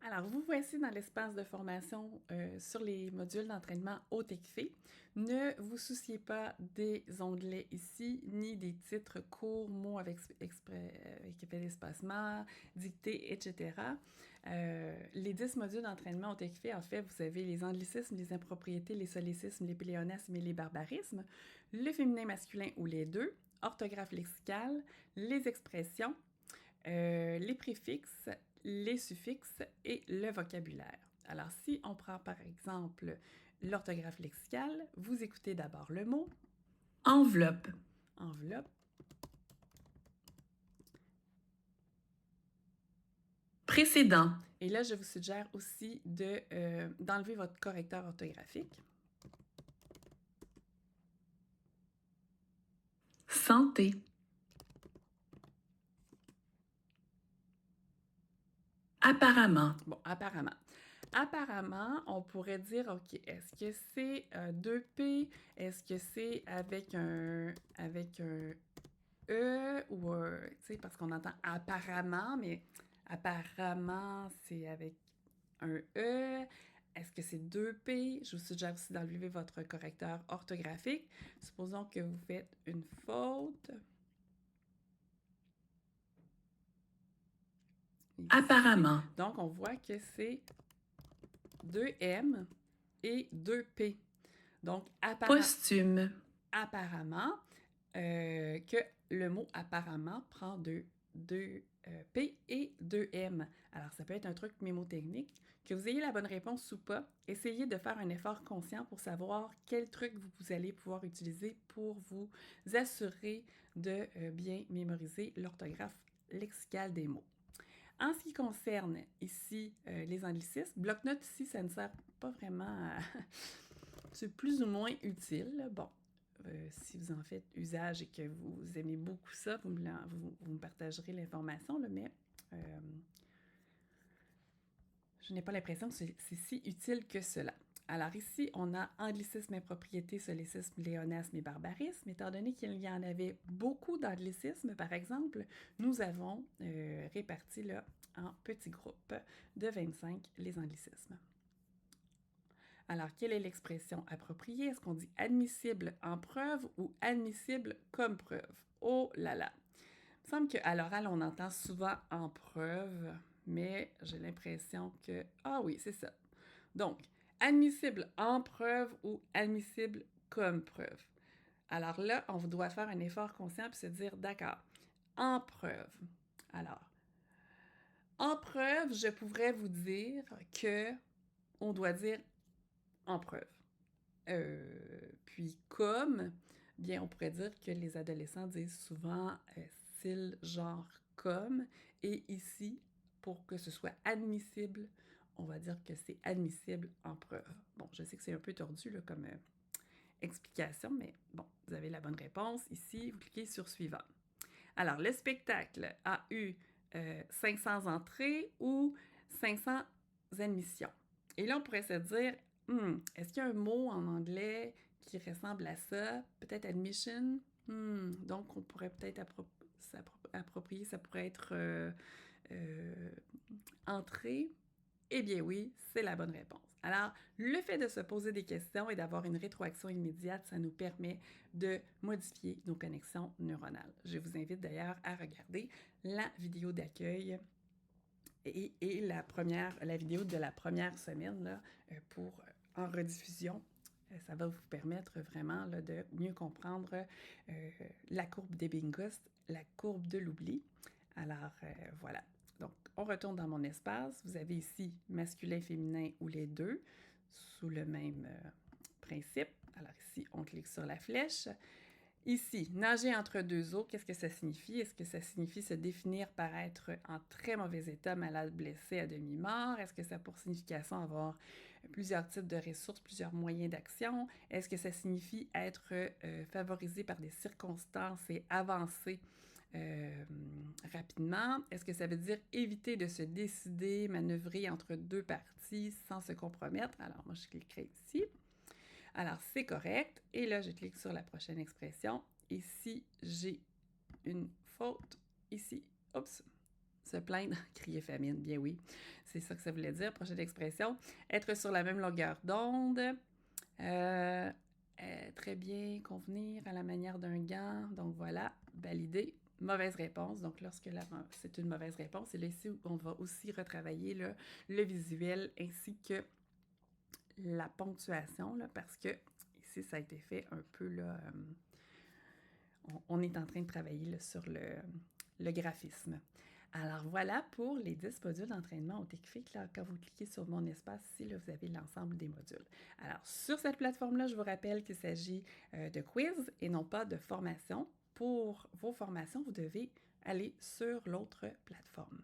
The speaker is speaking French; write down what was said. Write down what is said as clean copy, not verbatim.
Alors, vous voici dans l'espace de formation sur les modules d'entraînement au TECFE. Ne vous souciez pas des onglets ici, ni des titres courts, mots avec effet d'espacement, dictée, etc. Les 10 modules d'entraînement au TECFE, en fait, vous avez les anglicismes, les impropriétés, les solécismes, les pléonasmes et les barbarismes, le féminin masculin ou les deux, orthographe lexicale, les expressions, les préfixes, les suffixes et le vocabulaire. Alors, si on prend par exemple l'orthographe lexicale, vous écoutez d'abord le mot enveloppe, enveloppe, précédent, et là, je vous suggère aussi d'enlever votre correcteur orthographique. santé, apparemment, Bon, apparemment. Apparemment, on pourrait dire, OK, est-ce que c'est 2P? Est-ce que c'est avec un E ou tu sais, parce qu'on entend apparemment, mais apparemment, c'est avec un E. Est-ce que c'est 2P? Je vous suggère aussi d'enlever votre correcteur orthographique. Supposons que vous faites une faute. Ici. apparemment, Donc, on voit que c'est 2M et 2P. Donc, posthume, apparemment, que le mot apparemment prend deux P et 2M. Alors, ça peut être un truc mémotechnique. Que vous ayez la bonne réponse ou pas, essayez de faire un effort conscient pour savoir quel truc vous allez pouvoir utiliser pour vous assurer de bien mémoriser l'orthographe lexicale des mots. En ce qui concerne ici les anglicismes, bloc-notes ici, ça ne sert pas vraiment à... C'est plus ou moins utile. Bon, si vous en faites usage et que vous aimez beaucoup ça, vous me partagerez l'information, mais je n'ai pas l'impression que c'est si utile que cela. Alors ici, on a anglicisme, impropriété, solécisme, pléonasme et barbarisme. Étant donné qu'il y en avait beaucoup d'anglicismes, par exemple, nous avons réparti là, en petits groupes de 25 les anglicismes. Alors, quelle est l'expression appropriée? Est-ce qu'on dit admissible en preuve ou admissible comme preuve? Oh là là! Il me semble qu'à l'oral, on entend souvent en preuve, mais j'ai l'impression que... Ah oui, c'est ça. Donc, admissible en preuve ou admissible comme preuve. Alors là, on doit faire un effort conscient puis se dire, d'accord, en preuve. Alors, en preuve, je pourrais vous dire que on doit dire en preuve. Puis comme, bien, on pourrait dire que les adolescents disent souvent style, genre, comme. Et ici, pour que ce soit admissible, on va dire que c'est admissible en preuve. Bon, je sais que c'est un peu tordu là, comme explication, mais bon, vous avez la bonne réponse. Ici, vous cliquez sur suivant. Alors, le spectacle a eu 500 entrées ou 500 admissions. Et là, on pourrait se dire, est-ce qu'il y a un mot en anglais qui ressemble à ça? Peut-être admission? Donc, on pourrait peut-être s'approprier, ça pourrait être entrée. Eh bien oui, c'est la bonne réponse. Alors, le fait de se poser des questions et d'avoir une rétroaction immédiate, ça nous permet de modifier nos connexions neuronales. Je vous invite d'ailleurs à regarder la vidéo d'accueil et la vidéo de la première semaine là, en rediffusion. Ça va vous permettre vraiment là, de mieux comprendre la courbe des bingustes, la courbe de l'oubli. Alors, voilà. Donc, on retourne dans mon espace. Vous avez ici masculin, féminin ou les deux sous le même principe. Alors ici, on clique sur la flèche. Ici, nager entre deux eaux, qu'est-ce que ça signifie? Est-ce que ça signifie se définir par être en très mauvais état, malade, blessé, à demi-mort? Est-ce que ça a pour signification avoir plusieurs types de ressources, plusieurs moyens d'action? Est-ce que ça signifie être favorisé par des circonstances et avancer rapidement? Est-ce que ça veut dire éviter de se décider, manœuvrer entre deux parties sans se compromettre? Alors, moi, je cliquerai ici. Alors, c'est correct. Et là, je clique sur la prochaine expression. Et si j'ai une faute ici, oups, Se plaindre, crier famine, bien oui. C'est ça que ça voulait dire. Prochaine expression. Être sur la même longueur d'onde. Très bien, convenir à la manière d'un gant. Donc voilà, valider. Mauvaise réponse. Donc lorsque c'est une mauvaise réponse, c'est là ici où on va aussi retravailler le visuel ainsi que la ponctuation, là, parce que ici, ça a été fait un peu, là, on est en train de travailler là, sur le graphisme. Alors voilà pour les 10 modules d'entraînement au TechFit. Là, quand vous cliquez sur mon espace, ici, là, vous avez l'ensemble des modules. Alors sur cette plateforme-là, je vous rappelle qu'il s'agit de quiz et non pas de formation. Pour vos formations, vous devez aller sur l'autre plateforme.